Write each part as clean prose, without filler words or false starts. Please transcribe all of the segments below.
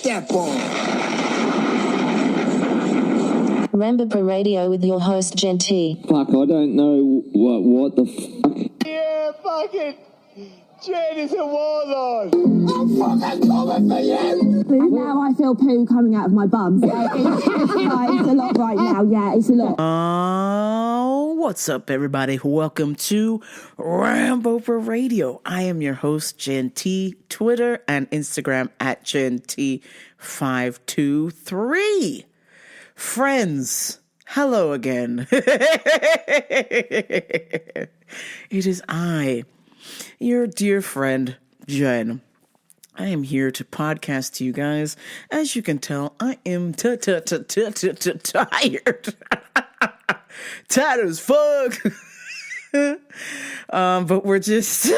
that ball. Rambo Radio with your host, Jen T. Fuck, I don't know what the fuck. Yeah, fucking Jen is a warlord. I'm fucking coming for you. Now I feel poo coming out of my bum. So it's a lot right now. Yeah, it's a lot. What's up, everybody? Welcome to Rambo Radio. I am your host, Jen T. Twitter and Instagram at Jen T523. Friends, hello again. It is I, your dear friend, Jen. I am here to podcast to you guys. As you can tell, I am tired. Tired as fuck. But we're just,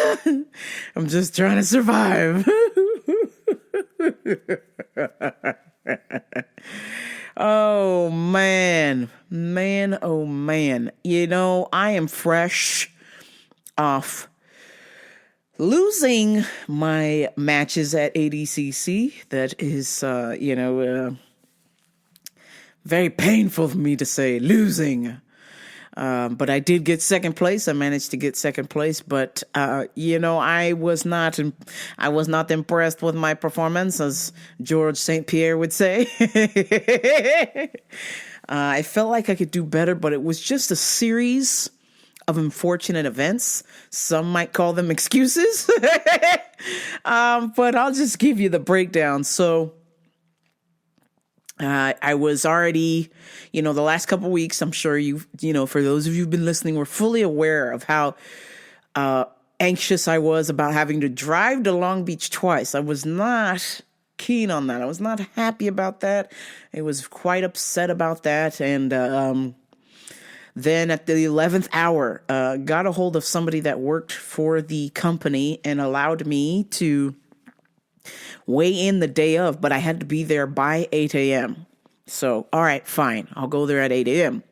I'm just trying to survive. Oh, man. Oh, man. You know, I am fresh off losing my matches at ADCC. That is, very painful for me to say, losing. But I did get second place. I managed to get second place, but I was not impressed with my performance, as George St. Pierre would say. I felt like I could do better, but it was just a series of unfortunate events. Some might call them excuses, but I'll just give you the breakdown. So I was already, the last couple of weeks, I'm sure for those of you who've been listening, we're fully aware of how anxious I was about having to drive to Long Beach twice. I was not keen on that. I was not happy about that. I was quite upset about that. And then at the 11th hour, got a hold of somebody that worked for the company and allowed me to weigh in the day of, but I had to be there by 8 a.m. So, all right, fine. I'll go there at 8 a.m.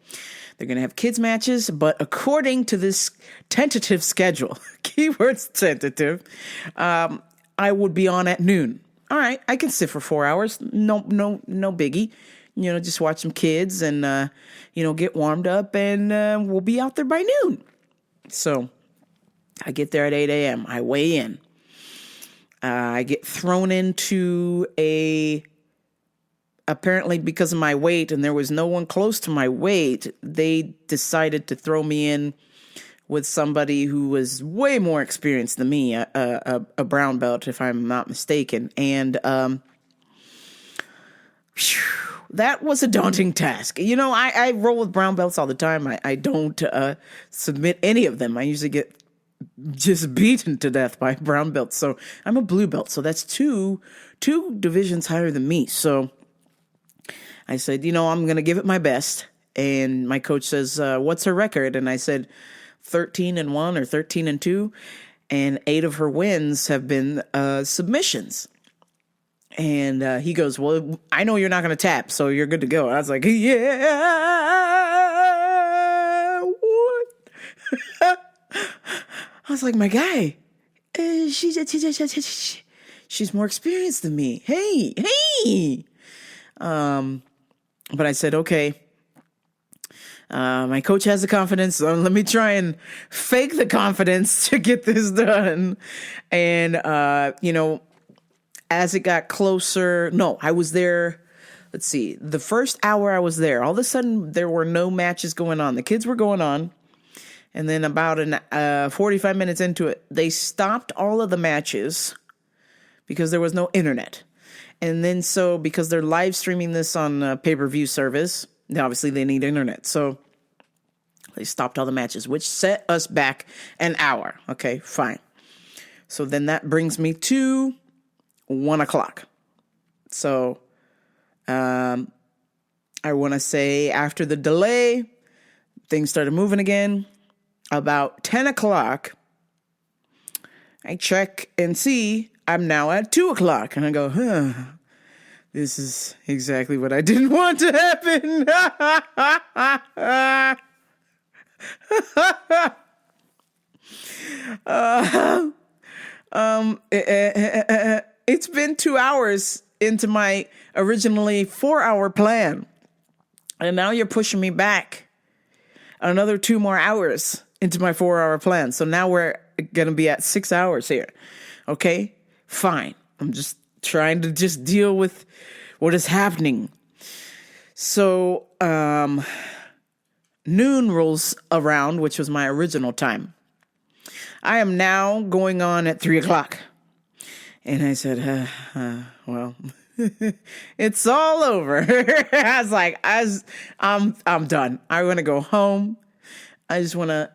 They're going to have kids matches, but according to this tentative schedule, keywords tentative, I would be on at noon. All right, I can sit for 4 hours. No biggie. Just watch some kids and, get warmed up, and we'll be out there by noon. So I get there at 8 a.m. I weigh in. I get thrown into apparently because of my weight, and there was no one close to my weight, they decided to throw me in with somebody who was way more experienced than me, a brown belt, if I'm not mistaken. And that was a daunting task. I roll with brown belts all the time. I don't submit any of them. I usually get just beaten to death by brown belts. So I'm a blue belt. So that's two divisions higher than me. So I said, I'm going to give it my best. And my coach says, what's her record? And I said 13-1 or 13-2. And 8 of her wins have been submissions. And he goes, well, I know you're not going to tap, so you're good to go. And I was like, yeah, what? I was like, my guy, she's more experienced than me. Hey. But I said, okay. My coach has the confidence, so let me try and fake the confidence to get this done. And, as it got closer, I was there. Let's see. The first hour I was there, all of a sudden there were no matches going on. The kids were going on. And then about 45 minutes into it, they stopped all of the matches because there was no internet. And then because they're live streaming this on pay-per-view service, obviously they need internet. So they stopped all the matches, which set us back an hour. Okay, fine. So then that brings me to 1 o'clock. So I want to say after the delay, things started moving again. About 10 o'clock, I check and see I'm now at 2 o'clock. And I go, this is exactly what I didn't want to happen. It's been 2 hours into my originally 4-hour plan. And now you're pushing me back another 2 more hours into my 4-hour plan. So now we're going to be at 6 hours here. Okay, fine. I'm just trying to just deal with what is happening. So noon rolls around, which was my original time. I am now going on at 3 o'clock. And I said, well, it's all over. I was like, I'm done. I want to go home. I just want to,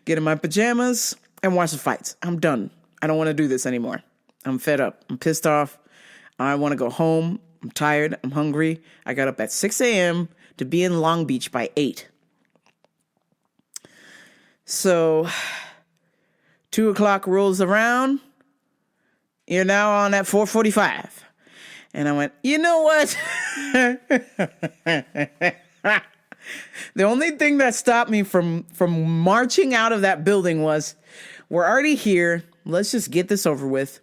get in my pajamas and watch the fights. I'm done. I don't want to do this anymore. I'm fed up. I'm pissed off. I want to go home. I'm tired. I'm hungry. I got up at 6 a.m. to be in Long Beach by 8. So 2 o'clock rolls around. You're now on at 4:45. And I went, you know what? The only thing that stopped me from marching out of that building was, we're already here. Let's just get this over with.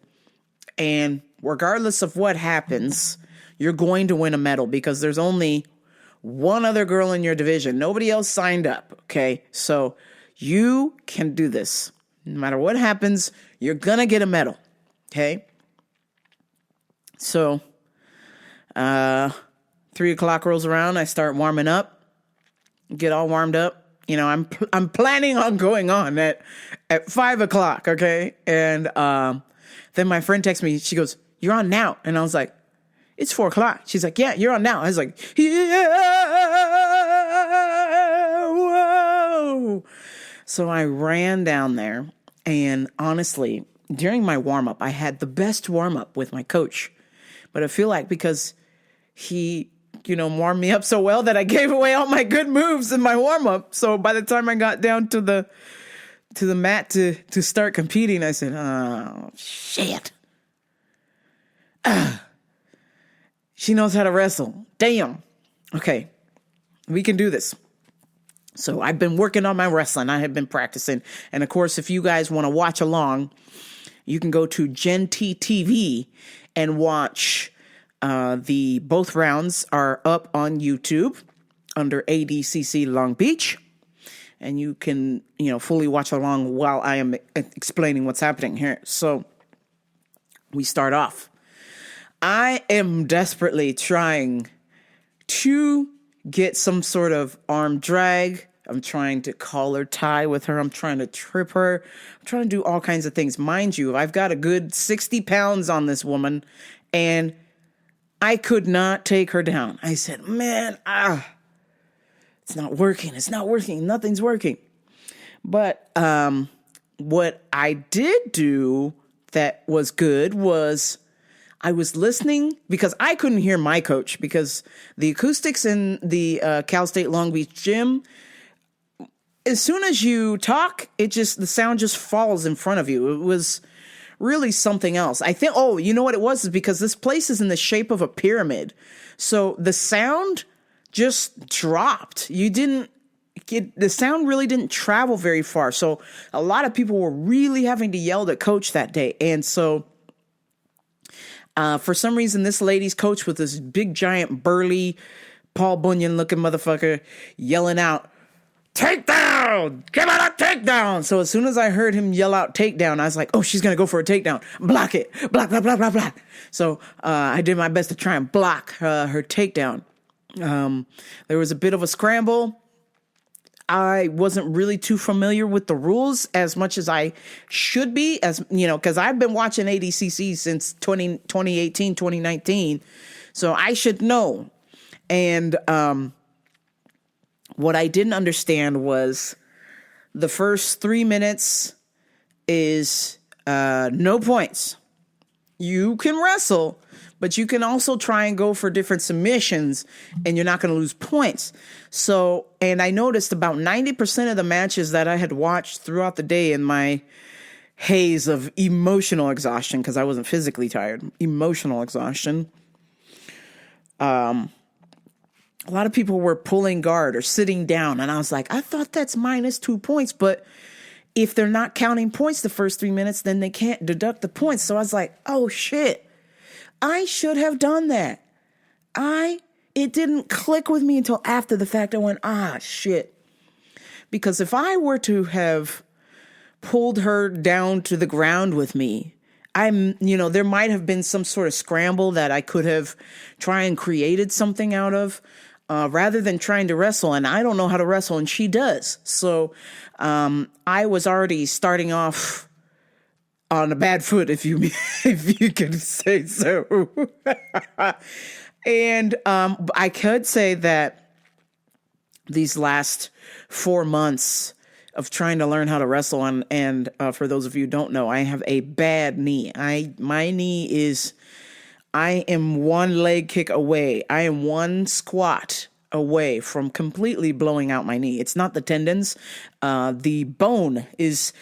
And regardless of what happens, you're going to win a medal because there's only one other girl in your division. Nobody else signed up. Okay. So you can do this. No matter what happens, you're going to get a medal. Okay. So, 3 o'clock rolls around. I start warming up. Get all warmed up. I'm planning on going on at 5 o'clock. Okay. And, then my friend texts me. She goes, "You're on now." And I was like, "It's 4 o'clock." She's like, "Yeah, you're on now." I was like, "Yeah, whoa." So I ran down there, and honestly, during my warm-up, I had the best warm-up with my coach. But I feel like because he, warmed me up so well that I gave away all my good moves in my warm-up. So by the time I got down to the mat to start competing, I said, "Oh, shit. She knows how to wrestle. Damn. Okay, we can do this." So I've been working on my wrestling. I have been practicing. And of course, if you guys want to watch along, you can go to Gen T TV and watch. Both rounds are up on YouTube under ADCC Long Beach. And you can, fully watch along while I am explaining what's happening here. So we start off. I am desperately trying to get some sort of arm drag. I'm trying to collar tie with her. I'm trying to trip her. I'm trying to do all kinds of things. Mind you, I've got a good 60 pounds on this woman, and I could not take her down. I said, man, it's not working. It's not working. Nothing's working. But what I did do that was good was I was listening because I couldn't hear my coach because the acoustics in the Cal State Long Beach gym, as soon as you talk, the sound just falls in front of you. It was really something else. I think, you know what it was? Is because this place is in the shape of a pyramid. So the sound just dropped. The sound really didn't travel very far. So a lot of people were really having to yell at coach that day. And so for some reason, this lady's coach with this big, giant, burly, Paul Bunyan looking motherfucker yelling out, "Takedown! Give it a takedown!" So as soon as I heard him yell out takedown, I was like, oh, she's going to go for a takedown. Block it. Block, block, block, block, block. So I did my best to try and block her takedown. There was a bit of a scramble. I wasn't really too familiar with the rules as much as I should be, because I've been watching ADCC since 2018, 2019. So I should know. And what I didn't understand was the first 3 minutes is no points. You can wrestle, but you can also try and go for different submissions, and you're not going to lose points. So, and I noticed about 90% of the matches that I had watched throughout the day in my haze of emotional exhaustion, because I wasn't physically tired, emotional exhaustion, a lot of people were pulling guard or sitting down, and I was like, I thought that's -2 points, but if they're not counting points the first 3 minutes, then they can't deduct the points. So I was like, oh shit. I should have done that. It didn't click with me until after the fact. I went, shit. Because if I were to have pulled her down to the ground with me, there might have been some sort of scramble that I could have tried and created something out of, rather than trying to wrestle. And I don't know how to wrestle, and she does. So I was already starting off on a bad foot, if you could say so. And I could say that these last 4 months of trying to learn how to wrestle, and for those of you who don't know, I have a bad knee. My knee is, I am one leg kick away. I am one squat away from completely blowing out my knee. It's not the tendons. The bone is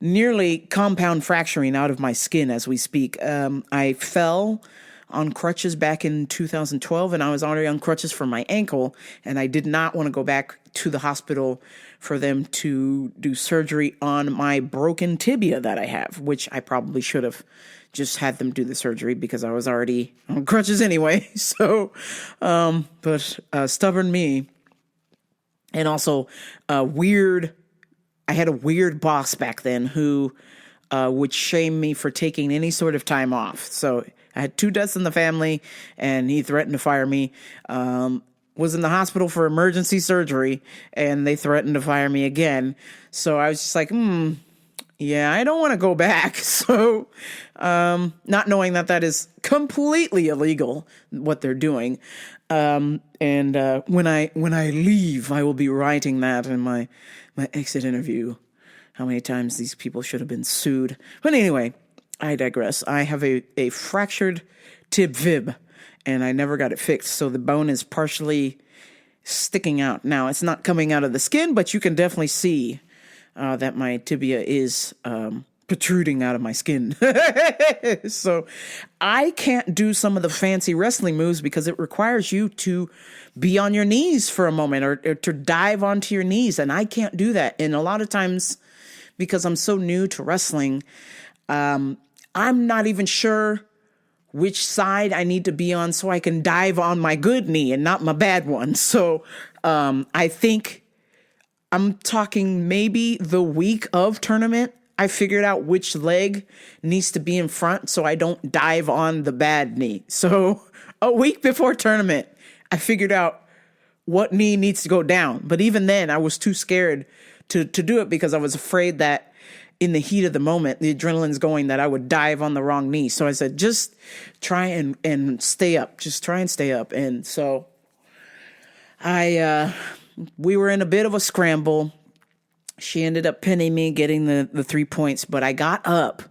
nearly compound fracturing out of my skin as we speak. I fell on crutches back in 2012, and I was already on crutches for my ankle, and I did not want to go back to the hospital for them to do surgery on my broken tibia that I have, which I probably should have just had them do the surgery because I was already on crutches anyway. So, but stubborn me, and also I had a weird boss back then who would shame me for taking any sort of time off. So I had 2 deaths in the family, and he threatened to fire me. Was in the hospital for emergency surgery, and they threatened to fire me again. So I was just like, yeah, I don't want to go back. So not knowing that is completely illegal, what they're doing. And when I leave, I will be writing that in my exit interview, how many times these people should have been sued. But anyway, I digress. I have a fractured tib fib, and I never got it fixed. So the bone is partially sticking out. Now, it's not coming out of the skin, but you can definitely see that my tibia is protruding out of my skin. So I can't do some of the fancy wrestling moves because it requires you to be on your knees for a moment, or to dive onto your knees. And I can't do that. And a lot of times, because I'm so new to wrestling, I'm not even sure which side I need to be on so I can dive on my good knee and not my bad one. So I think I'm talking maybe the week of tournament, I figured out which leg needs to be in front so I don't dive on the bad knee. So a week before tournament, I figured out what knee needs to go down. But even then, I was too scared to do it because I was afraid that in the heat of the moment, the adrenaline's going, that I would dive on the wrong knee. So I said, just try and stay up. Just try and stay up. And so we were in a bit of a scramble. She ended up pinning me, getting the 3 points, but I got up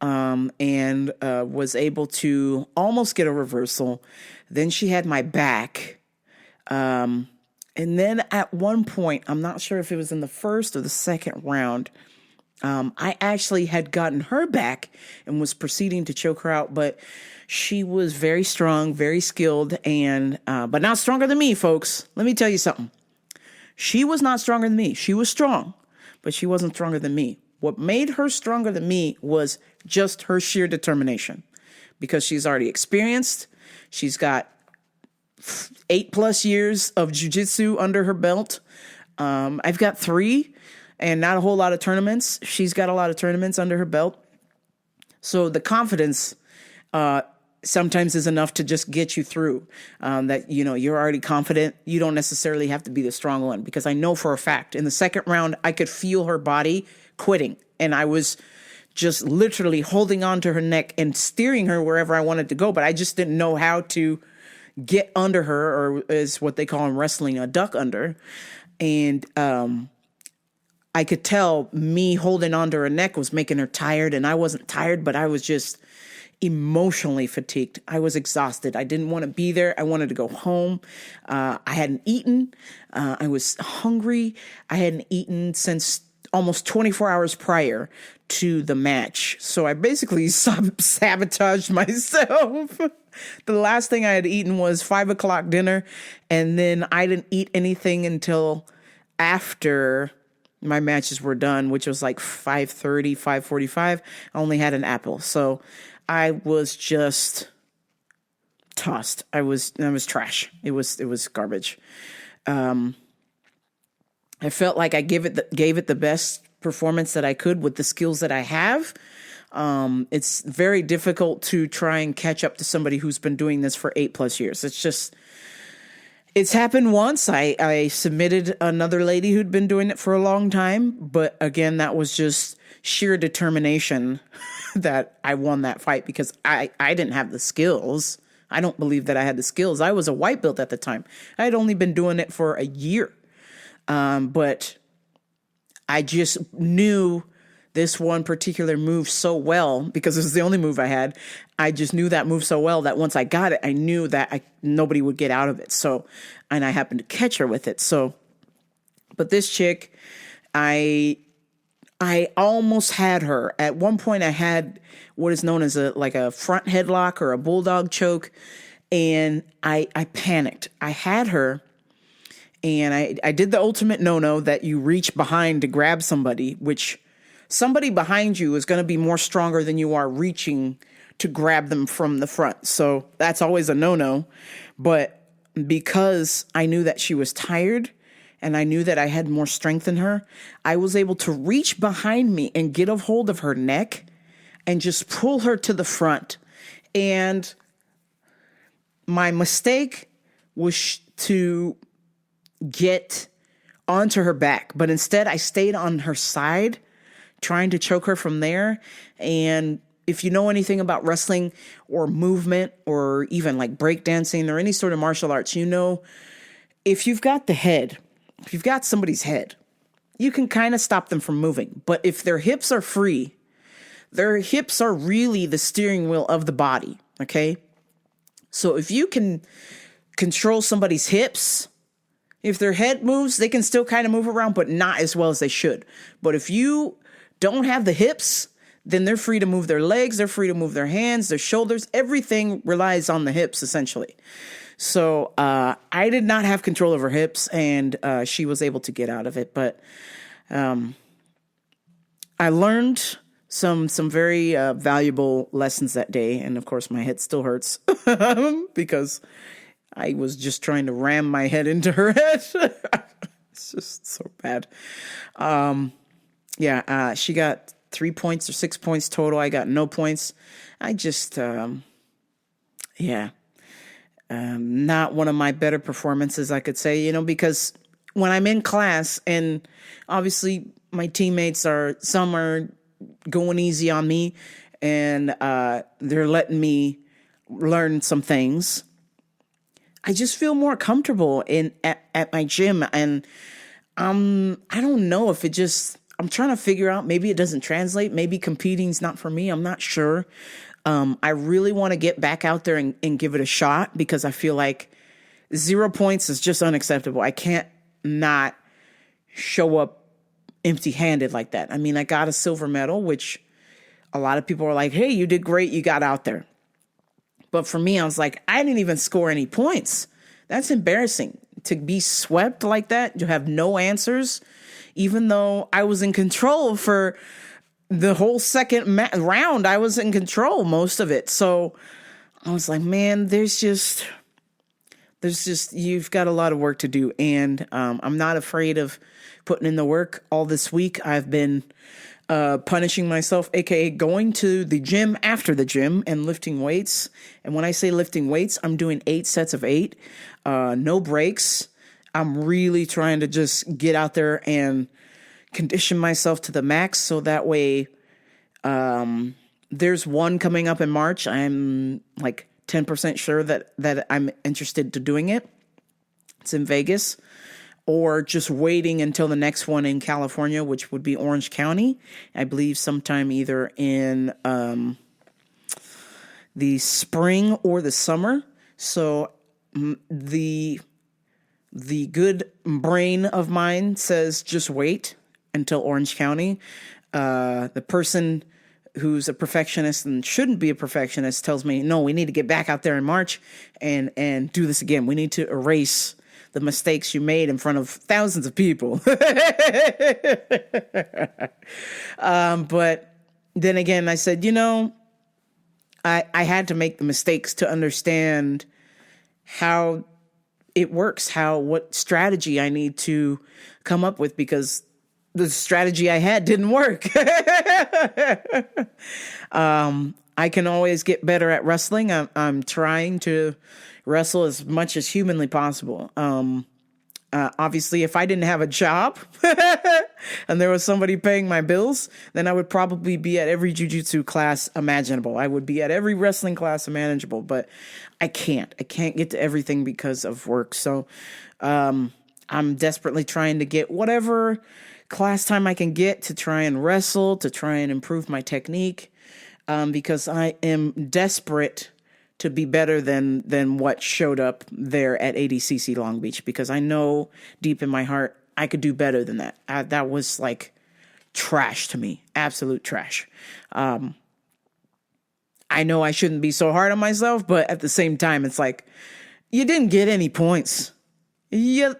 and was able to almost get a reversal. Then she had my back. And then at one point, I'm not sure if it was in the first or the second round, I actually had gotten her back and was proceeding to choke her out, but she was very strong, very skilled, and but not stronger than me, folks. Let me tell you something. She was not stronger than me. She was strong, but she wasn't stronger than me. What made her stronger than me was just her sheer determination, because she's already experienced. She's got 8+ years of jiu-jitsu under her belt. I've got 3 and not a whole lot of tournaments. She's got a lot of tournaments under her belt. So the confidence sometimes is enough to just get you through, that, you know, you're already confident. You don't necessarily have to be the strong one, because I know for a fact in the second round, I could feel her body quitting, and I was just literally holding on to her neck and steering her wherever I wanted to go. But I just didn't know how to get under her, or is what they call in wrestling a duck under. And I could tell me holding onto her neck was making her tired, and I wasn't tired, but I was just emotionally fatigued. I was exhausted. I didn't want to be there. I wanted to go home. I hadn't eaten. I was hungry. I hadn't eaten since almost 24 hours prior to the match. So I basically sabotaged myself. The last thing I had eaten was 5 o'clock dinner, and then I didn't eat anything until after my matches were done, which was like 5:30, 5:45. I only had an apple. So I was just tossed. I was trash. It was garbage. I felt like I gave it the best performance that I could with the skills that I have. It's very difficult to try and catch up to somebody who's been doing this for 8+ years. It's happened once. I submitted another lady who'd been doing it for a long time, but again, that was just sheer determination that I won that fight because I didn't have the skills. I don't believe that I had the skills. I was a white belt at the time. I had only been doing it for a year. But I just knew this one particular move so well because it was the only move I had. I just knew that move so well that once I got it, I knew that nobody would get out of it. So, and I happened to catch her with it. So, but this chick, I almost had her. At one point, I had what is known as a front headlock or a bulldog choke, and I panicked. I had her. And I did the ultimate no-no that you reach behind to grab somebody, which somebody behind you is going to be more stronger than you are reaching to grab them from the front. So that's always a no-no. But because I knew that she was tired and I knew that I had more strength in her, I was able to reach behind me and get a hold of her neck and just pull her to the front. And my mistake was to get onto her back, but instead I stayed on her side trying to choke her from there. And if you know anything about wrestling or movement or even like breakdancing or any sort of martial arts, you know, if you've got somebody's head, you can kind of stop them from moving. But if their hips are free, their hips are really the steering wheel of the body. Okay. So if you can control somebody's hips, if their head moves, they can still kind of move around, but not as well as they should. But if you don't have the hips, then they're free to move their legs, they're free to move their hands, their shoulders. Everything relies on the hips, essentially. So I did not have control of her hips, and she was able to get out of it. But I learned some very valuable lessons that day. And, of course, my head still hurts because I was just trying to ram my head into her head. It's just so bad. She got 3 points or 6 points total. I got no points. I just, not one of my better performances, I could say, because when I'm in class and obviously my teammates some are going easy on me and they're letting me learn some things, I just feel more comfortable at my gym. And I don't know if I'm trying to figure out, maybe it doesn't translate. Maybe competing's not for me. I'm not sure. I really want to get back out there and give it a shot because I feel like 0 points is just unacceptable. I can't not show up empty-handed like that. I mean, I got a silver medal, which a lot of people are like, hey, you did great. You got out there. But for me, I was like, I didn't even score any points. That's embarrassing to be swept like that, to have no answers, even though I was in control for the whole second round. I was in control most of it. So I was like, man, there's just, you've got a lot of work to do. And I'm not afraid of putting in the work. All this week, I've been punishing myself, aka going to the gym after the gym and lifting weights. And when I say lifting weights, I'm doing 8 sets of 8, no breaks. I'm really trying to just get out there and condition myself to the max. So that way, there's one coming up in March. I'm like 10% sure that I'm interested to doing it. It's in Vegas. Or just waiting until the next one in California, which would be Orange County. I believe sometime either in the spring or the summer. So the good brain of mine says just wait until Orange County. The person who's a perfectionist and shouldn't be a perfectionist tells me, no, we need to get back out there in March and do this again. We need to erase the mistakes you made in front of thousands of people. But then again, I said, I had to make the mistakes to understand how it works, what strategy I need to come up with, because the strategy I had didn't work. I can always get better at wrestling. I'm trying to wrestle as much as humanly possible. Obviously, if I didn't have a job and there was somebody paying my bills, then I would probably be at every jiu-jitsu class imaginable. I would be at every wrestling class imaginable, but I can't. I can't get to everything because of work. So I'm desperately trying to get whatever class time I can get to try and wrestle, to try and improve my technique, because I am desperate to be better than what showed up there at ADCC Long Beach, because I know deep in my heart I could do better than that. That was like trash to me, absolute trash. I know I shouldn't be so hard on myself, but at the same time, it's like, you didn't get any points. You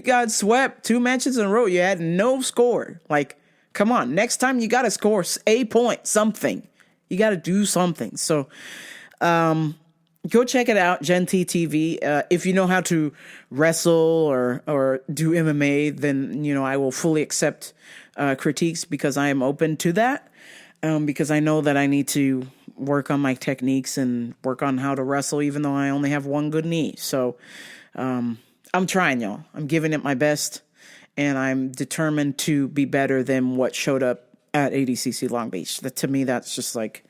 got swept 2 matches in a row. You had no score. Like, come on, next time you got to score a point, something. You got to do something. So, go check it out, Gen T TV. If you know how to wrestle or do MMA, then, I will fully accept critiques, because I am open to that. Because I know that I need to work on my techniques and work on how to wrestle, even though I only have one good knee. So, I'm trying, y'all. I'm giving it my best, and I'm determined to be better than what showed up at ADCC Long Beach. To me, that's just like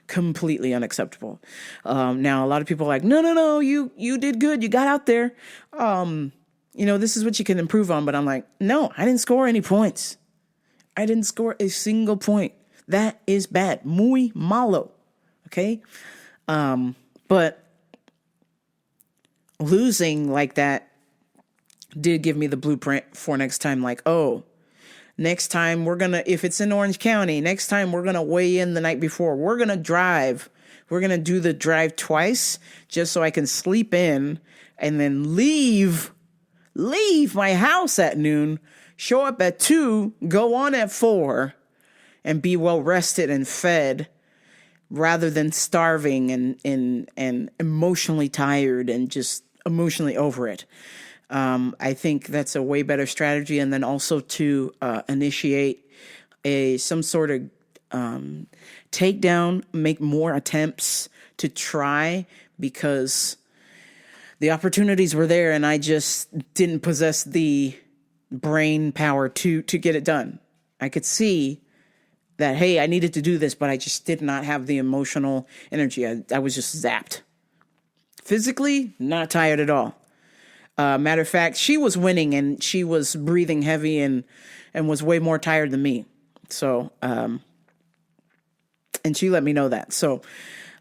completely unacceptable. Now, a lot of people are like, no, you did good. You got out there. This is what you can improve on. But I'm like, no, I didn't score any points. I didn't score a single point. That is bad. Muy malo. Okay? But losing like that did give me the blueprint for next time. Like, next time if it's in Orange County, next time we're going to weigh in the night before. We're going to drive. We're going to do the drive twice just so I can sleep in and then leave my house at noon, show up at 2, go on at 4, and be well rested and fed, rather than starving and emotionally tired and just emotionally over it. I think that's a way better strategy. And then also to initiate some sort of takedown, make more attempts to try, because the opportunities were there and I just didn't possess the brain power to get it done. I could see that, hey, I needed to do this, but I just did not have the emotional energy. I was just zapped. Physically, not tired at all. Matter of fact, she was winning and she was breathing heavy and was way more tired than me. So, and she let me know that. So,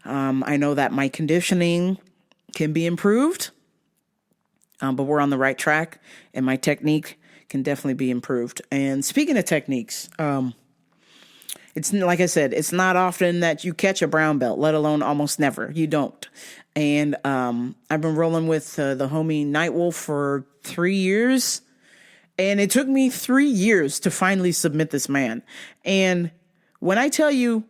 I know that my conditioning can be improved, but we're on the right track, and my technique can definitely be improved. And speaking of techniques, it's like I said, it's not often that you catch a brown belt, let alone almost never. You don't. And I've been rolling with the homie Nightwolf for 3 years. And it took me 3 years to finally submit this man. And when I tell you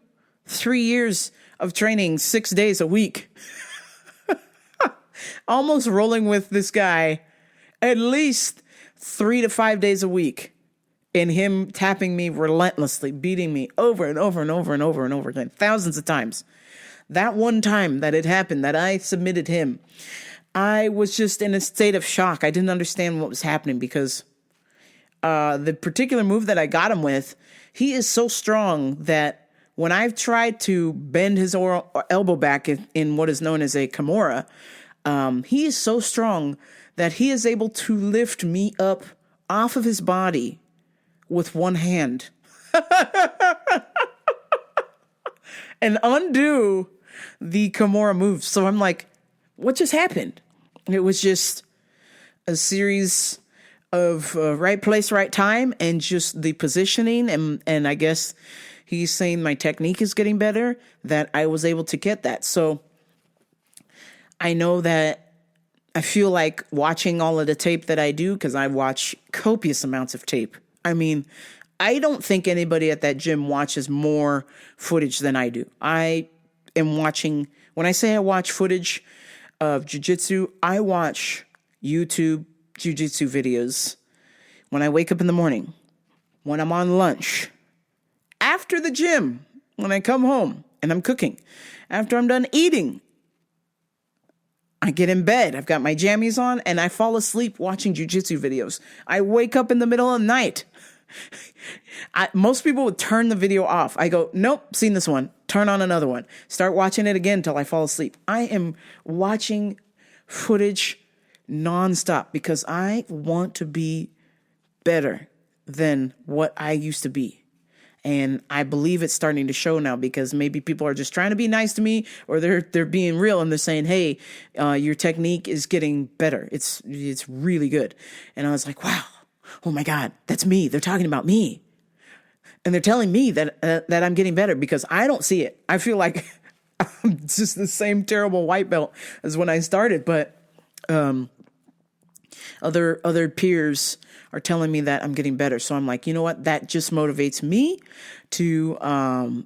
3 years of training 6 days a week, almost rolling with this guy at least 3 to 5 days a week, and him tapping me relentlessly, beating me over and over and over and over and over again, thousands of times. That one time that it happened, that I submitted him, I was just in a state of shock. I didn't understand what was happening, because the particular move that I got him with, he is so strong that when I've tried to bend his elbow back in what is known as a Kimura, he is so strong that he is able to lift me up off of his body with one hand and undo the Kimura move. So I'm like, what just happened? It was just a series of right place, right time, and just the positioning. And I guess he's saying my technique is getting better, that I was able to get that. So I know that I feel like watching all of the tape that I do, because I watch copious amounts of tape. I mean, I don't think anybody at that gym watches more footage than I do. I am watching, when I say I watch footage of jiu-jitsu, I watch YouTube jiu-jitsu videos when I wake up in the morning, when I'm on lunch, after the gym, when I come home and I'm cooking, after I'm done eating. I get in bed, I've got my jammies on, and I fall asleep watching jiu-jitsu videos. I wake up in the middle of the night. Most people would turn the video off. I go, nope, seen this one. Turn on another one. Start watching it again until I fall asleep. I am watching footage nonstop because I want to be better than what I used to be. And I believe it's starting to show now because maybe people are just trying to be nice to me, or they're being real and they're saying, hey, your technique is getting better. It's really good. And I was like, wow, oh my God, that's me. They're talking about me. And they're telling me that I'm getting better because I don't see it. I feel like I'm just the same terrible white belt as when I started. But other peers are telling me that I'm getting better. So I'm like, you know what? That just motivates me to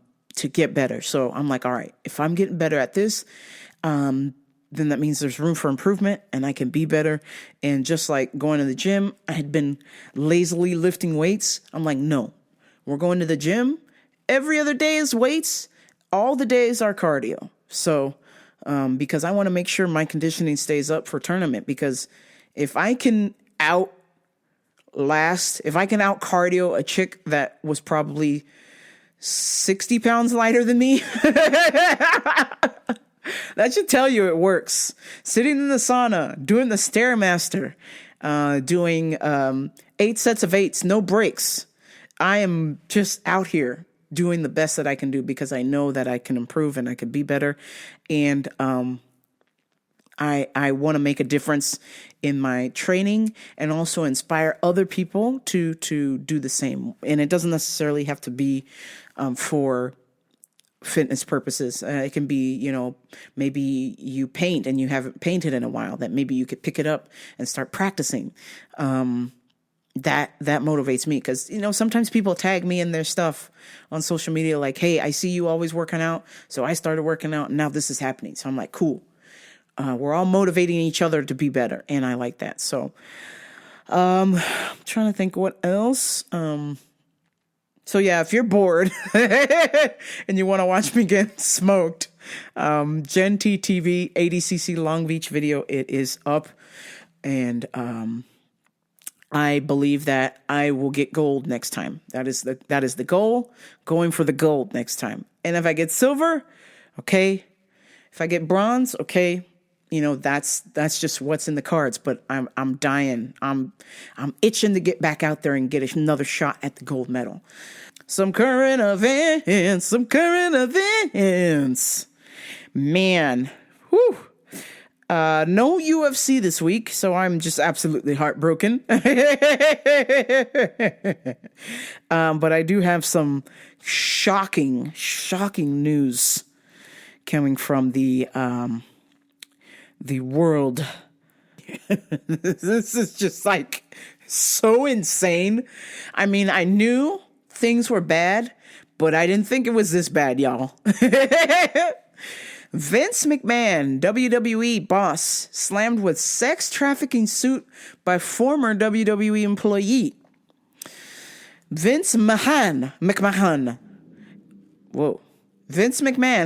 get better. So I'm like, all right, if I'm getting better at this, then that means there's room for improvement and I can be better. And just like going to the gym, I had been lazily lifting weights. I'm like, no, we're going to the gym. Every other day is weights. All the days are cardio. So, because I want to make sure my conditioning stays up for tournament, because if I can out cardio a chick that was probably 60 pounds lighter than me, that should tell you it works. Sitting in the sauna, doing the Stairmaster, doing 8 sets of 8s, no breaks. I am just out here doing the best that I can do because I know that I can improve and I can be better. And I want to make a difference in my training and also inspire other people to do the same. And it doesn't necessarily have to be for fitness purposes. It can be, maybe you paint and you haven't painted in a while, that maybe you could pick it up and start practicing. That motivates me because, sometimes people tag me in their stuff on social media like, hey, I see you always working out. So I started working out and now this is happening. So I'm like, cool. We're all motivating each other to be better. And I like that. So, I'm trying to think what else. So yeah, if you're bored and you want to watch me get smoked, Gen T TV, ADCC Long Beach video, it is up. And, I believe that I will get gold next time. That is the goal, going for the gold next time. And if I get silver, okay. If I get bronze, okay. That's just what's in the cards, but I'm dying. I'm itching to get back out there and get another shot at the gold medal. Some current events. Man, whew. No UFC this week, so I'm just absolutely heartbroken. But I do have some shocking news coming from the world. This is just like so insane. I mean, I knew things were bad, but I didn't think it was this bad, y'all. Vince McMahon, WWE boss, slammed with sex trafficking suit by former WWE employee. Vince McMahon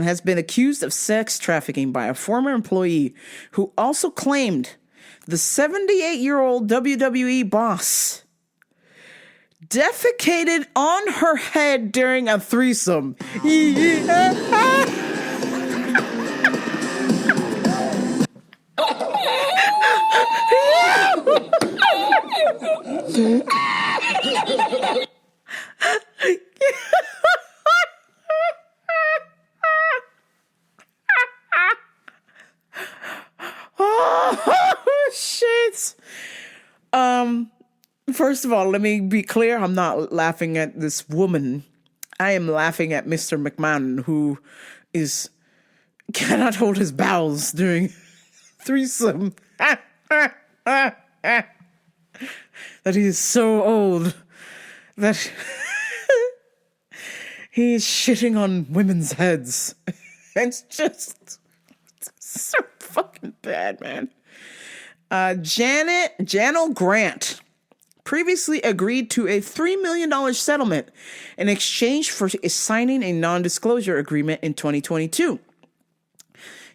has been accused of sex trafficking by a former employee who also claimed the 78-year-old WWE boss defecated on her head during a threesome. Oh, shit. First of all, let me be clear. I'm not laughing at this woman. I am laughing at Mr. McMahon, who cannot hold his bowels during threesome. That he is so old that he is shitting on women's heads. It's just so fucking bad, man. Janel Grant previously agreed to a $3 million settlement in exchange for signing a non-disclosure agreement in 2022.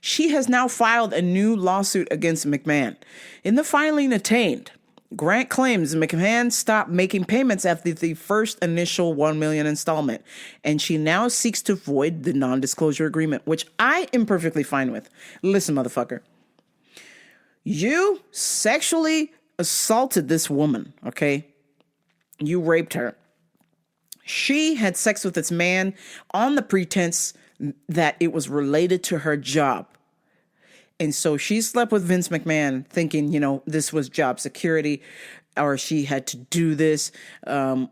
She has now filed a new lawsuit against McMahon. In the filing attained, Grant claims McMahon stopped making payments after the first initial $1 million installment, and she now seeks to void the non-disclosure agreement, which I am perfectly fine with. Listen, motherfucker. You sexually assaulted this woman, okay? You raped her. She had sex with this man on the pretense that it was related to her job. And so she slept with Vince McMahon thinking, this was job security, or she had to do this, and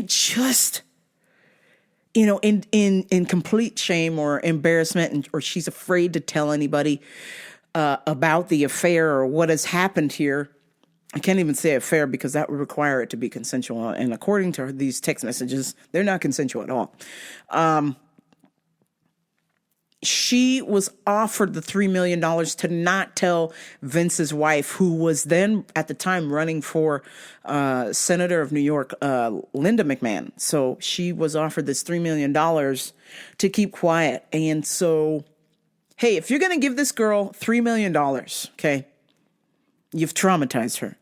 just, in complete shame or embarrassment, or she's afraid to tell anybody about the affair or what has happened here. I can't even say affair because that would require it to be consensual. And according to these text messages, they're not consensual at all. She was offered the $3 million to not tell Vince's wife, who was then at the time running for Senator of New York, Linda McMahon. So she was offered this $3 million to keep quiet. And so, hey, if you're going to give this girl $3 million, okay, you've traumatized her.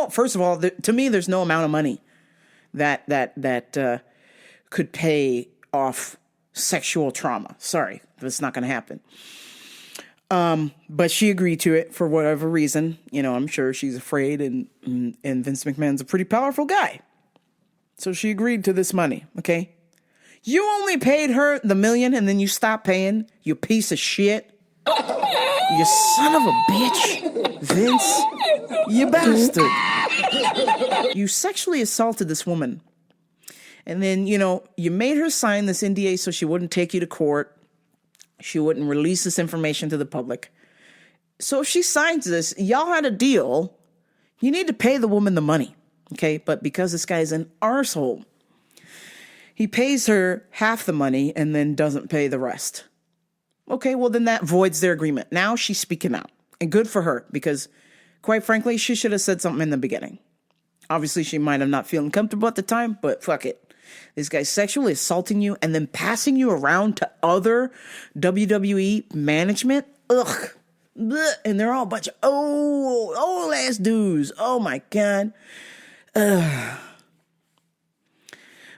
First of all, to me, there's no amount of money that could pay off sexual trauma. Sorry, that's not going to happen. But she agreed to it for whatever reason. I'm sure she's afraid, and Vince McMahon's a pretty powerful guy. So she agreed to this money, okay? You only paid her the $1 million and then you stopped paying, you piece of shit. You son of a bitch. Vince, you bastard. You sexually assaulted this woman. And then, you made her sign this NDA so she wouldn't take you to court. She wouldn't release this information to the public. So if she signs this, y'all had a deal. You need to pay the woman the money, okay? But because this guy's an arsehole, he pays her half the money and then doesn't pay the rest. Okay, well, then that voids their agreement. Now she's speaking out. And good for her, because quite frankly, she should have said something in the beginning. Obviously, she might have not feeling comfortable at the time, but fuck it. This guy's sexually assaulting you and then passing you around to other WWE management. Ugh. Blech. And they're all a bunch of old ass dudes. Oh my God. Ugh.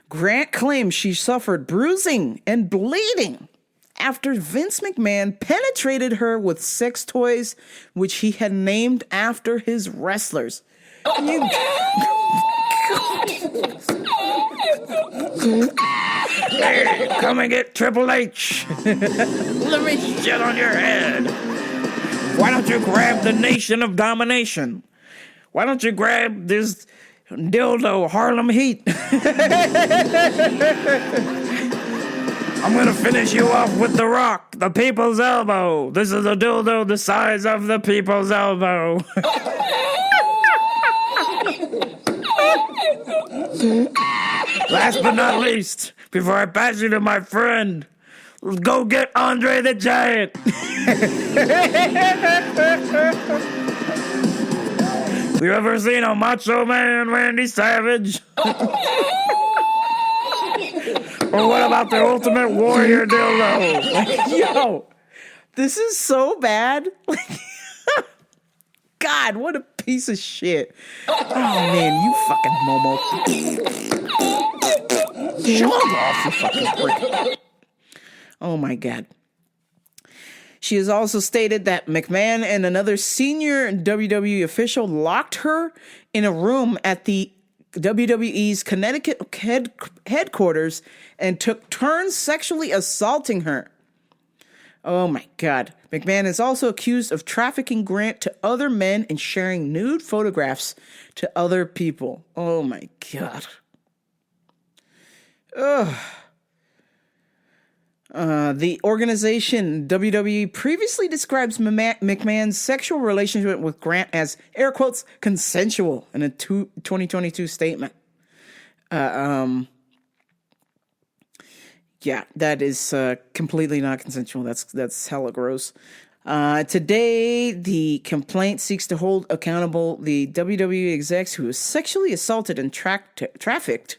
Grant claims she suffered bruising and bleeding after Vince McMahon penetrated her with sex toys, which he had named after his wrestlers. Hey, come and get Triple H. Let me shit on your head. Why don't you grab the Nation of Domination? Why don't you grab this dildo Harlem Heat? I'm gonna finish you off with The Rock, the People's Elbow. This is a dildo the size of the People's Elbow. Last but not least, before I pass you to my friend, go get Andre the Giant. You ever seen a Macho Man Randy Savage? Or what about the Ultimate Warrior dildo? Yo, this is so bad. God, what a piece of shit. Oh, man, you fucking Momo. Shut off, you fucking prick. Oh, my God. She has also stated that McMahon and another senior WWE official locked her in a room at the WWE's Connecticut headquarters and took turns sexually assaulting her. Oh my God. McMahon is also accused of trafficking Grant to other men and sharing nude photographs to other people. Oh my God. Ugh. The organization WWE previously describes McMahon's sexual relationship with Grant as, air quotes, consensual in a 2022 statement. Yeah, that is completely not consensual. That's hella gross. Today, the complaint seeks to hold accountable the WWE execs who sexually assaulted and trafficked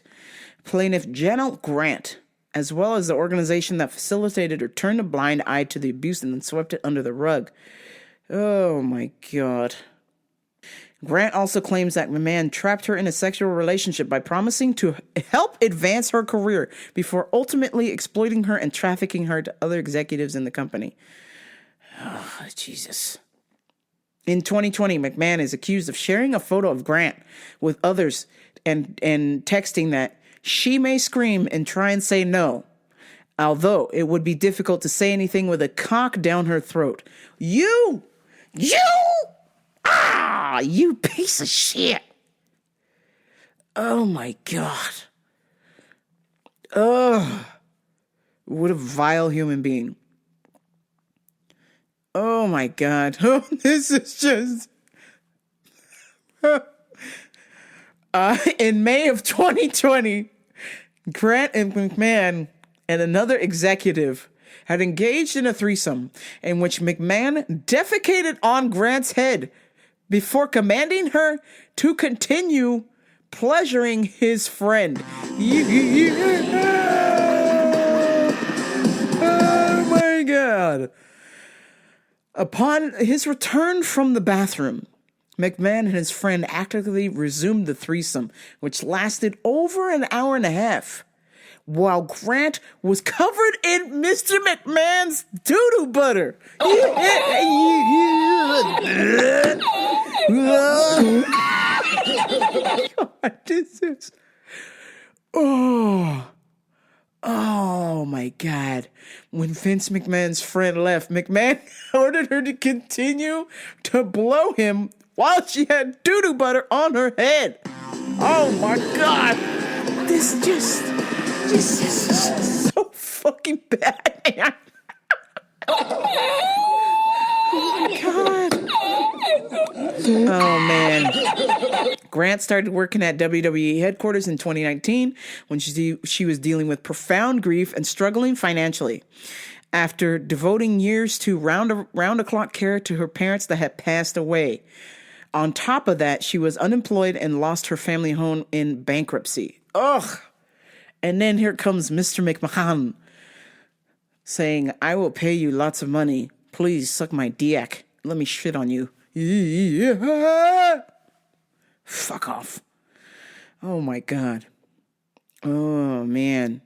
plaintiff Janelle Grant, as well as the organization that facilitated or turned a blind eye to the abuse and then swept it under the rug. Oh my God. Grant also claims that McMahon trapped her in a sexual relationship by promising to help advance her career before ultimately exploiting her and trafficking her to other executives in the company. Oh, Jesus. In 2020, McMahon is accused of sharing a photo of Grant with others and texting that she may scream and try and say no, although it would be difficult to say anything with a cock down her throat. You piece of shit. Oh my God. Ugh. What a vile human being. Oh my God. Oh, this is just... in May of 2020, Grant and McMahon and another executive had engaged in a threesome in which McMahon defecated on Grant's head before commanding her to continue pleasuring his friend. Oh my God. Upon his return from the bathroom, McMahon and his friend actively resumed the threesome, which lasted over an hour and a half, while Grant was covered in Mr. McMahon's doo-doo butter. God, this is... Oh my God. When Vince McMahon's friend left, McMahon ordered her to continue to blow him while she had doo-doo butter on her head. Oh my God. This is so fucking bad, man. Oh my God. Oh man. Grant started working at WWE headquarters in 2019 when she was dealing with profound grief and struggling financially. After devoting years to round-the-clock care to her parents that had passed away. On top of that, she was unemployed and lost her family home in bankruptcy. Ugh. And then here comes Mr. McMahon saying, I will pay you lots of money. Please suck my dick. Let me shit on you. Yeah. Fuck off. Oh my God. Oh man.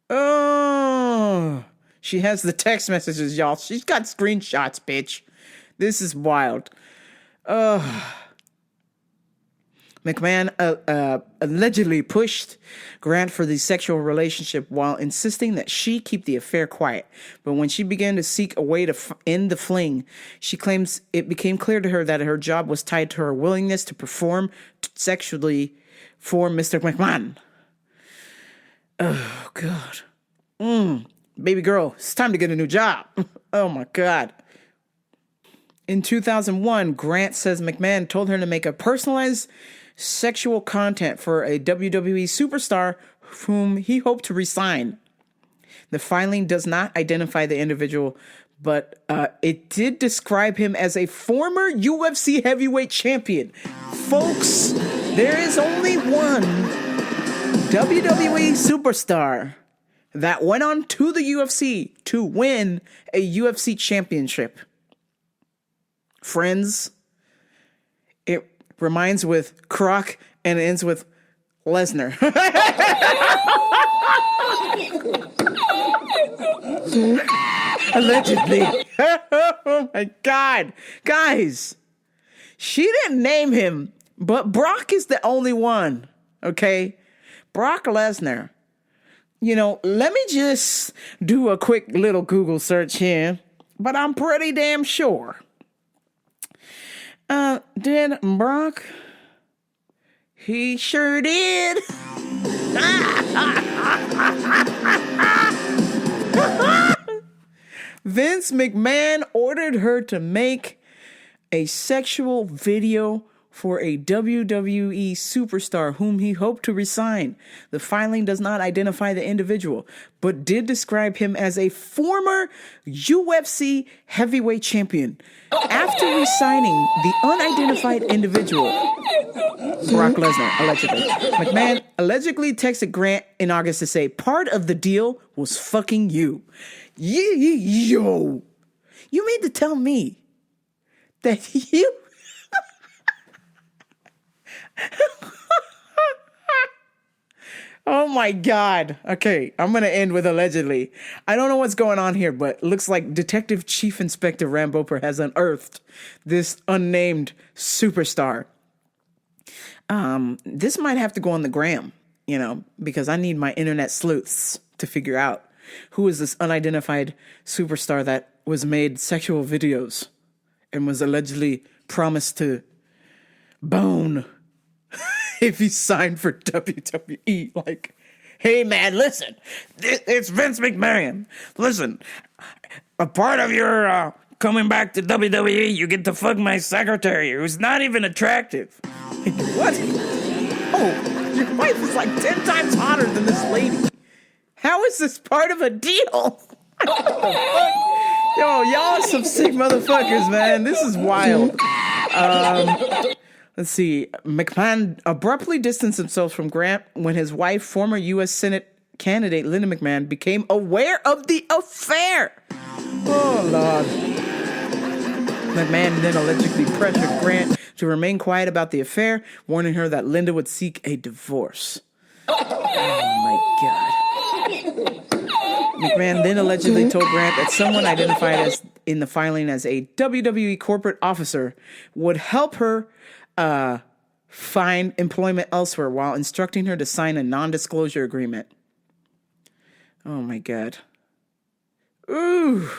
Oh. She has the text messages, y'all. She's got screenshots, bitch. This is wild. McMahon allegedly pushed Grant for the sexual relationship while insisting that she keep the affair quiet. But when she began to seek a way to end the fling, she claims it became clear to her that her job was tied to her willingness to perform sexually for Mr. McMahon. Oh, God. Baby girl, it's time to get a new job. Oh, my God. In 2001, Grant says McMahon told her to make a personalized sexual content for a WWE superstar whom he hoped to re-sign. The filing does not identify the individual, but it did describe him as a former UFC heavyweight champion. Folks, there is only one WWE superstar that went on to the UFC to win a UFC championship. Friends, it reminds with Croc and it ends with Lesnar. Allegedly. Oh my God. Guys, she didn't name him, but Brock is the only one. Okay? Brock Lesnar. You know, let me just do a quick little Google search here, but I'm pretty damn sure. Did Brock? He sure did. Vince McMahon ordered her to make a sexual video for a WWE superstar whom he hoped to resign. The filing does not identify the individual, but did describe him as a former UFC heavyweight champion. After resigning the unidentified individual, Brock Lesnar, allegedly, McMahon allegedly texted Grant in August to say, part of the deal was fucking you. Yo, you mean to tell me that you... Oh my God. Okay, I'm going to end with allegedly. I don't know what's going on here, but it looks like Detective Chief Inspector Ramboper has unearthed this unnamed superstar. This might have to go on the gram, because I need my internet sleuths to figure out who is this unidentified superstar that was made sexual videos and was allegedly promised to bone if he signed for WWE. Like, hey man, listen, it's Vince McMahon. Listen, a part of your coming back to WWE, you get to fuck my secretary, who's not even attractive. Like, what? Oh, your wife is like 10 times hotter than this lady. How is this part of a deal? What the fuck? Yo, y'all are some sick motherfuckers, man. This is wild. Let's see. McMahon abruptly distanced himself from Grant when his wife, former U.S. Senate candidate Linda McMahon, became aware of the affair. Oh, Lord. McMahon then allegedly pressured Grant to remain quiet about the affair, warning her that Linda would seek a divorce. Oh, my God. McMahon then allegedly told Grant that someone identified as in the filing as a WWE corporate officer would help her find employment elsewhere while instructing her to sign a non-disclosure agreement. Oh my God. Ooh.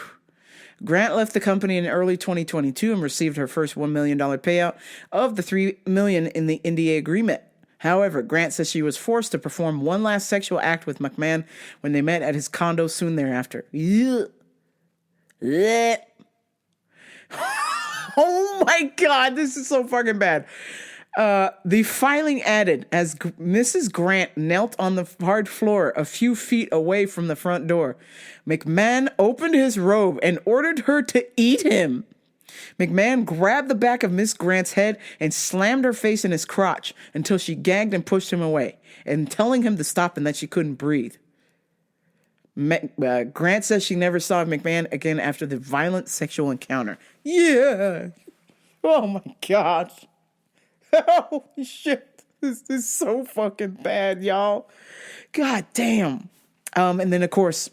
Grant left the company in early 2022 and received her first $1 million payout of the $3 million in the NDA agreement. However, Grant says she was forced to perform one last sexual act with McMahon when they met at his condo soon thereafter. Oh my God, this is so fucking bad. The filing added, as Mrs. Grant knelt on the hard floor a few feet away from the front door, McMahon opened his robe and ordered her to eat him. McMahon grabbed the back of Miss Grant's head and slammed her face in his crotch until she gagged and pushed him away, and telling him to stop and that she couldn't breathe. Grant says she never saw McMahon again after the violent sexual encounter. Yeah. Oh my God. Holy shit. This is so fucking bad, y'all. God damn. And then, of course,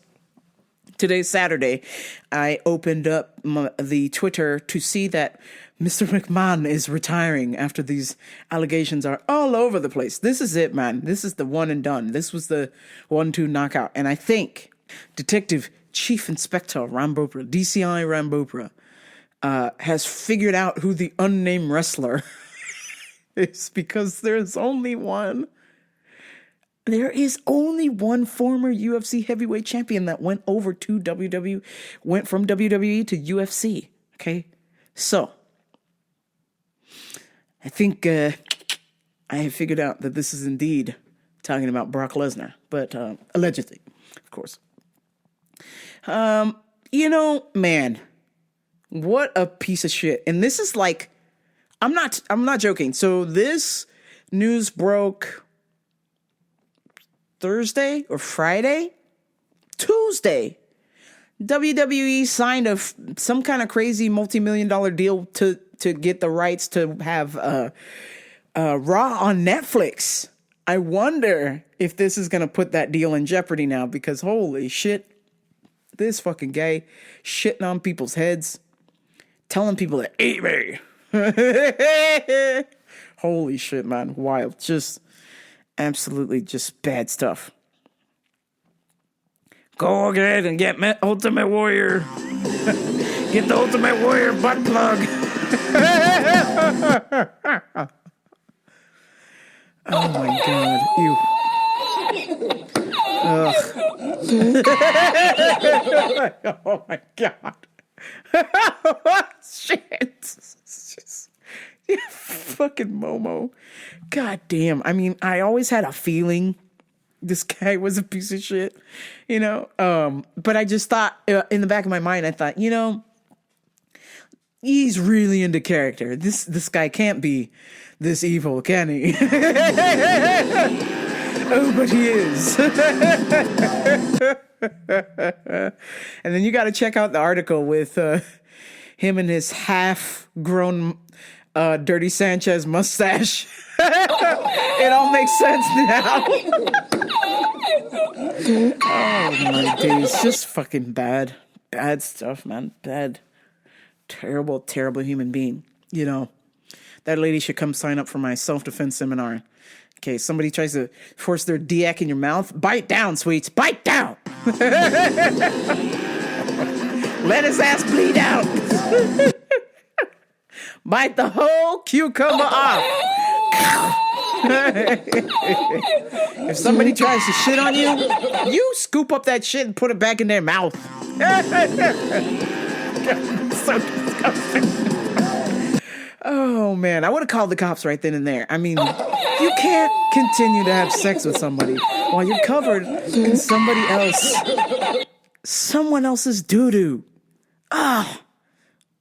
today's Saturday, I opened up the Twitter to see that Mr. McMahon is retiring after these allegations are all over the place. This is it, man. This is the one and done. This was the 1-2 knockout. And I think Detective Chief Inspector Rambopra, DCI Rambopra, has figured out who the unnamed wrestler is, because there's only one. There is only one former UFC heavyweight champion that went over to WWE, went from WWE to UFC. Okay. So I think I have figured out that this is indeed talking about Brock Lesnar, but allegedly, of course. Man, what a piece of shit. And this is like, I'm not joking. So this news broke Thursday or Friday? Tuesday. WWE signed some kind of crazy multi-million-dollar deal to get the rights to have Raw on Netflix. I wonder if this is going to put that deal in jeopardy now, because holy shit, this fucking guy shitting on people's heads, telling people to eat me. Holy shit, man. Wild. Just absolutely just bad stuff. Go ahead and get Ultimate Warrior. Get the Ultimate Warrior butt plug. Oh my God. Ew. Ugh. Oh my God. Shit. Yeah, fucking Momo. God damn. I mean, I always had a feeling this guy was a piece of shit, you know? But I just thought, in the back of my mind, I thought, you know, he's really into character. This guy can't be this evil, can he? Oh, but he is. And then you got to check out the article with him and his half-grown Dirty Sanchez mustache. It all makes sense now. Oh my days, just fucking bad stuff, man. Bad, terrible human being. You know, that lady should come sign up for my self-defense seminar. Okay, somebody tries to force their DX in your mouth, bite down, sweets, bite down. Let his ass bleed out. Bite the whole cucumber off. If somebody tries to shit on you, you scoop up that shit and put it back in their mouth. So disgusting. Oh, man. I would have called the cops right then and there. I mean, you can't continue to have sex with somebody while you're covered in someone else's doo-doo. Ah,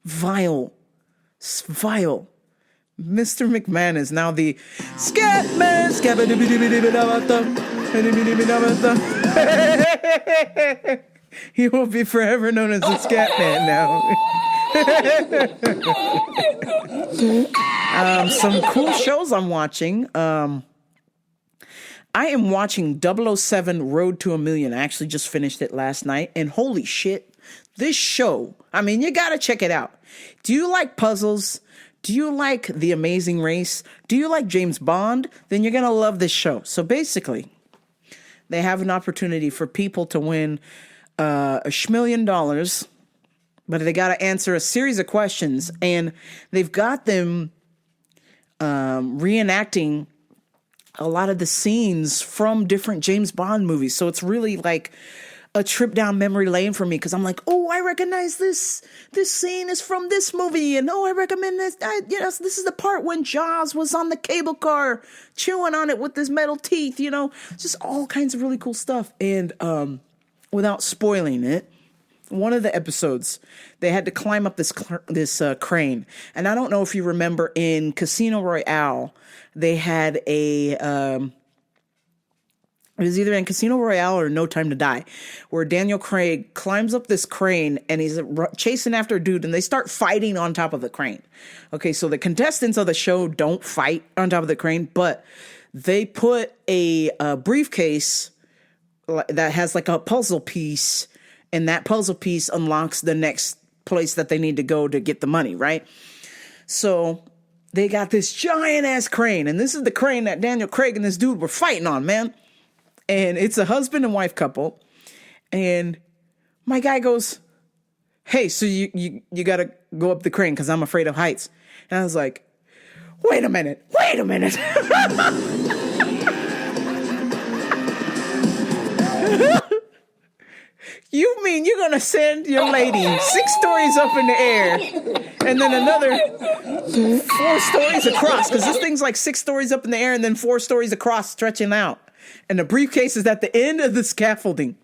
vile. Vile. Mr. McMahon is now the Scatman. He will be forever known as the Scatman now. Some cool shows I'm watching. I am watching 007 Road to a Million. I actually just finished it last night, and holy shit, this show, I mean, you gotta check it out. Do you like puzzles? Do you like The Amazing Race? Do you like James Bond? Then you're gonna love this show. So basically, they have an opportunity for people to win $1 million, but they got to answer a series of questions, and they've got them reenacting a lot of the scenes from different James Bond movies. So it's really like a trip down memory lane for me, because I'm like, oh, I recognize this scene is from this movie, and oh, I recommend this. This is the part when Jaws was on the cable car chewing on it with his metal teeth, you know, just all kinds of really cool stuff. And without spoiling it, one of the episodes, they had to climb up this crane. And I don't know if you remember in Casino Royale, they had it was either in Casino Royale or No Time to Die, where Daniel Craig climbs up this crane and he's chasing after a dude, and they start fighting on top of the crane. Okay, so the contestants of the show don't fight on top of the crane, but they put a briefcase that has like a puzzle piece, and that puzzle piece unlocks the next place that they need to go to get the money, right? So they got this giant ass crane, and this is the crane that Daniel Craig and this dude were fighting on, man. And it's a husband and wife couple. And my guy goes, hey, so you got to go up the crane because I'm afraid of heights. And I was like, wait a minute. You mean you're going to send your lady 6 stories up in the air and then another 4 stories across? Because this thing's like 6 stories up in the air and then 4 stories across, stretching out. And the briefcase is at the end of the scaffolding.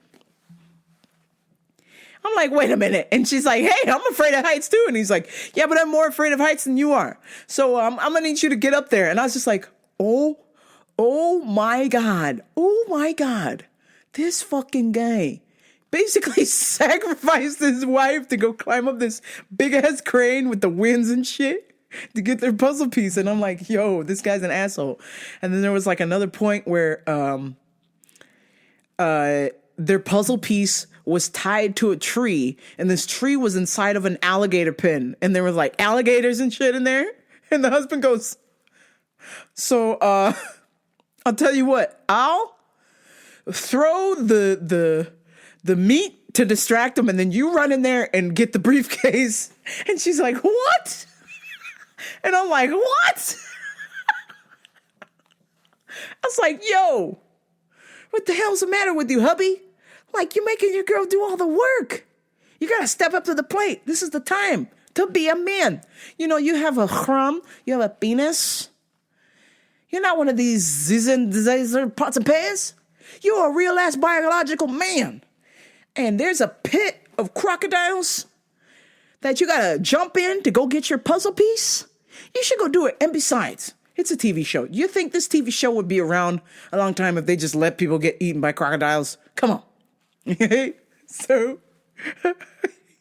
I'm like, wait a minute. And she's like, hey, I'm afraid of heights too. And he's like, yeah, but I'm more afraid of heights than you are. So I'm going to need you to get up there. And I was just like, oh my God. Oh my God. This fucking guy basically sacrificed his wife to go climb up this big ass crane with the winds and shit to get their puzzle piece. And I'm like, yo, this guy's an asshole. And then there was like another point where their puzzle piece was tied to a tree, and this tree was inside of an alligator pen, and there was like alligators and shit in there. And the husband goes, so I'll tell you what, I'll throw the meat to distract them, and then you run in there and get the briefcase. And she's like, what? And I'm like, what? I was like, yo, what the hell's the matter with you, hubby? Like, you're making your girl do all the work. You got to step up to the plate. This is the time. to be a man. You know, you have a chrum, you have a penis. You're not one of these pots and pans. You're a real ass biological man. And there's a pit of crocodiles that you gotta jump in to go get your puzzle piece. You should go do it. And besides, it's a TV show. You think this TV show would be around a long time if they just let people get eaten by crocodiles? Come on. So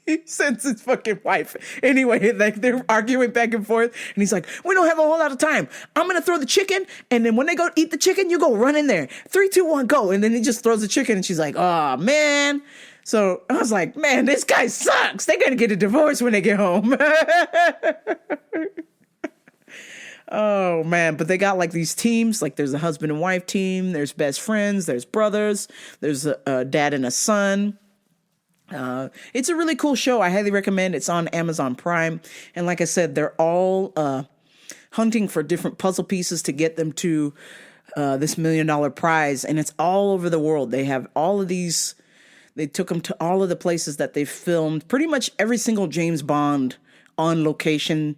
he sends his fucking wife. Anyway, like they're arguing back and forth. And he's like, we don't have a whole lot of time. I'm going to throw the chicken. And then when they go eat the chicken, you go run in there. 3, 2, 1, go. And then he just throws the chicken. And she's like, oh, man. So I was like, man, this guy sucks. They're going to get a divorce when they get home. Oh, man. But they got like these teams. Like there's a husband and wife team. There's best friends. There's brothers. There's a dad and a son. It's a really cool show. I highly recommend. It's on Amazon Prime. And like I said, they're all hunting for different puzzle pieces to get them to this $1 million prize. And it's all over the world. They have all of these. They took them to all of the places that they filmed. Pretty much every single James Bond on location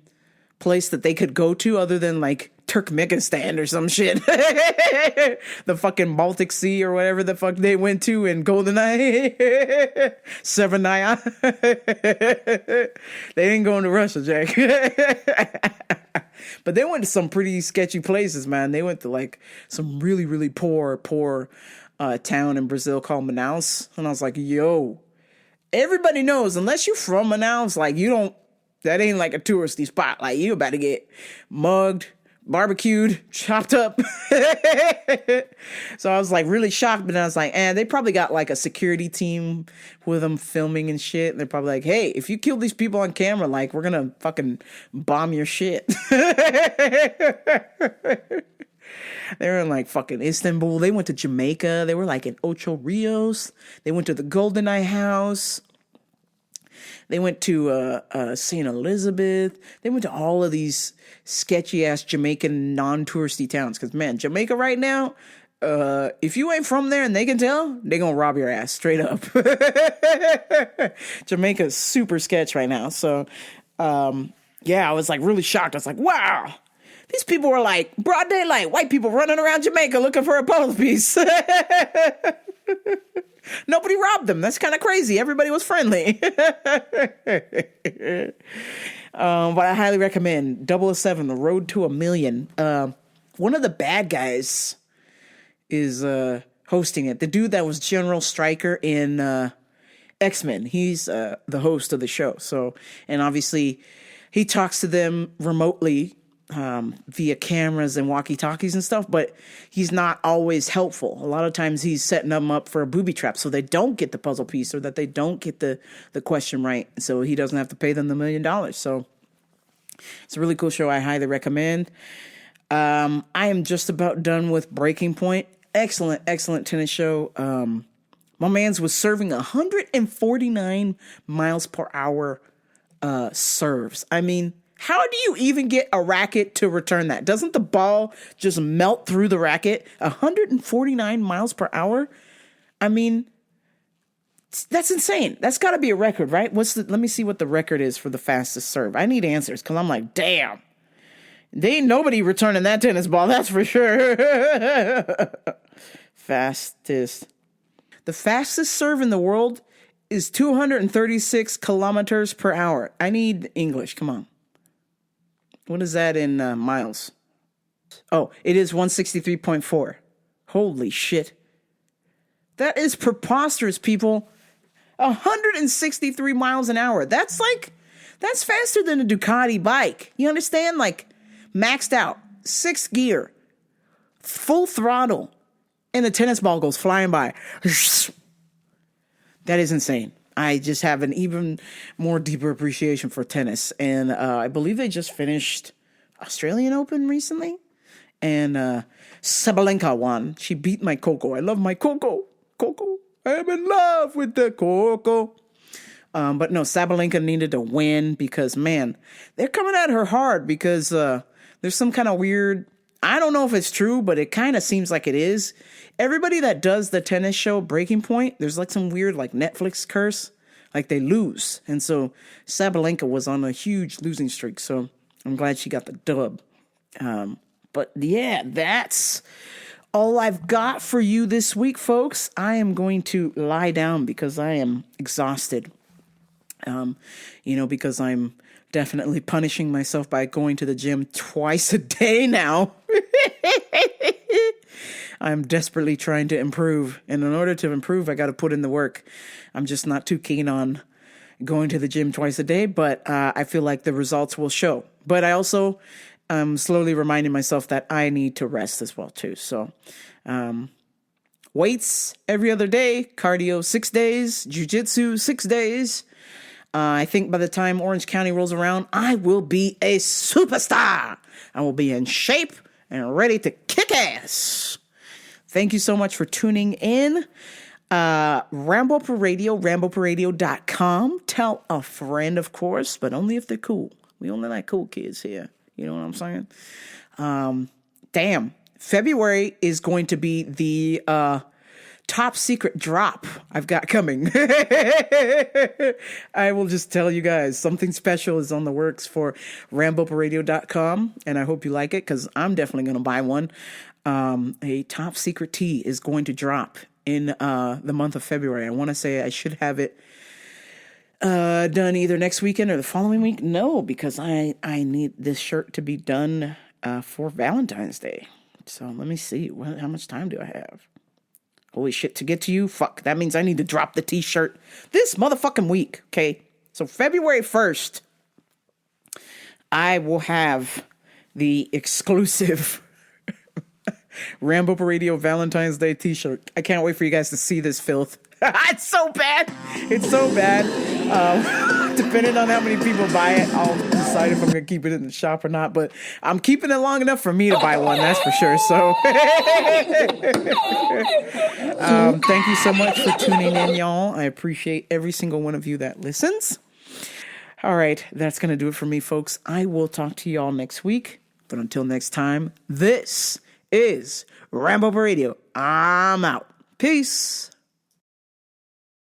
place that they could go to other than like Turkmenistan or some shit. The fucking Baltic Sea or whatever the fuck they went to in GoldenEye. Seven Eye. They ain't going to Russia, Jack. But they went to some pretty sketchy places, man. They went to like some really, really poor town in Brazil called Manaus. And I was like, yo, everybody knows, unless you're from Manaus, like that ain't like a touristy spot. Like you about to get mugged, barbecued, chopped up. So I was like really shocked, but I was like, they probably got like a security team with them filming and shit. And they're probably like, hey, if you kill these people on camera, like we're gonna fucking bomb your shit. They were in like fucking Istanbul. They went to Jamaica. They were like in Ocho Rios. They went to the GoldenEye house. They went to St. Elizabeth. They went to all of these sketchy ass Jamaican non-touristy towns. Because man, Jamaica right now, if you ain't from there and they can tell, they gonna rob your ass straight up. Jamaica's super sketch right now. So yeah, I was like really shocked. I was like, wow. These people were like broad daylight, white people running around Jamaica looking for a puzzle piece. Nobody robbed them. That's kind of crazy. Everybody was friendly. But I highly recommend 007, The Road to $1 Million. One of the bad guys is hosting it. The dude that was General Stryker in X-Men. He's the host of the show. So, and obviously he talks to them remotely via cameras and walkie-talkies and stuff, but he's not always helpful. A lot of times he's setting them up for a booby trap so they don't get the puzzle piece or that they don't get the question right, so he doesn't have to pay them the $1 million. So it's a really cool show. I highly recommend. I am just about done with Breaking Point. Excellent tennis show. My man's was serving 149 miles per hour serves. I mean, how do you even get a racket to return that? Doesn't the ball just melt through the racket? 149 miles per hour? I mean, that's insane. That's got to be a record, right? Let me see what the record is for the fastest serve. I need answers because I'm like, damn. There ain't nobody returning that tennis ball, that's for sure. Fastest. The fastest serve in the world is 236 kilometers per hour. I need English. Come on. What is that in miles? Oh, it is 163.4. Holy shit. That is preposterous, people. 163 miles an hour. That's faster than a Ducati bike. You understand? Like, maxed out, 6th gear, full throttle, and the tennis ball goes flying by. That is insane. I just have an even more deeper appreciation for tennis. And I believe they just finished Australian Open recently. And Sabalenka won. She beat my Coco. I love my Coco. Coco. I'm in love with the Coco. But no, Sabalenka needed to win because, man, they're coming at her hard because there's some kind of weird, I don't know if it's true, but it kind of seems like it is. Everybody that does the tennis show Breaking Point, there's like some weird like Netflix curse. like they lose. And so Sabalenka was on a huge losing streak. So I'm glad she got the dub. But yeah, that's all I've got for you this week, folks. I am going to lie down because I am exhausted. Because I'm definitely punishing myself by going to the gym twice a day now. I'm desperately trying to improve. And in order to improve, I got to put in the work. I'm just not too keen on going to the gym twice a day, but I feel like the results will show. But I also am slowly reminding myself that I need to rest as well, too. So weights every other day, cardio 6 days, jiu-jitsu 6 days. I think by the time Orange County rolls around, I will be a superstar. I will be in shape and ready to kick ass. Thank you so much for tuning in. Rambo per Radio, RamboPerRadio.com. Tell a friend, of course, but only if they're cool. We only like cool kids here. You know what I'm saying? Damn. February is going to be the top secret drop I've got coming. I will just tell you guys, something special is on the works for RamboPerRadio.com, and I hope you like it, because I'm definitely going to buy one. A top secret tee is going to drop in the month of February. I want to say I should have it done either next weekend or the following week. No, because I need this shirt to be done for Valentine's Day. So let me see. How much time do I have? Holy shit, to get to you? Fuck, that means I need to drop the t-shirt this motherfucking week, okay? So February 1st, I will have the exclusive Rambo per Radio Valentine's Day t-shirt. I can't wait for you guys to see this filth. It's so bad. It's so bad. Depending on how many people buy it, I'll decide if I'm going to keep it in the shop or not. But I'm keeping it long enough for me to buy one, that's for sure. So thank you so much for tuning in, y'all. I appreciate every single one of you that listens. All right, that's going to do it for me, folks. I will talk to y'all next week. But until next time, this is Rambo per Radio. I'm out. Peace.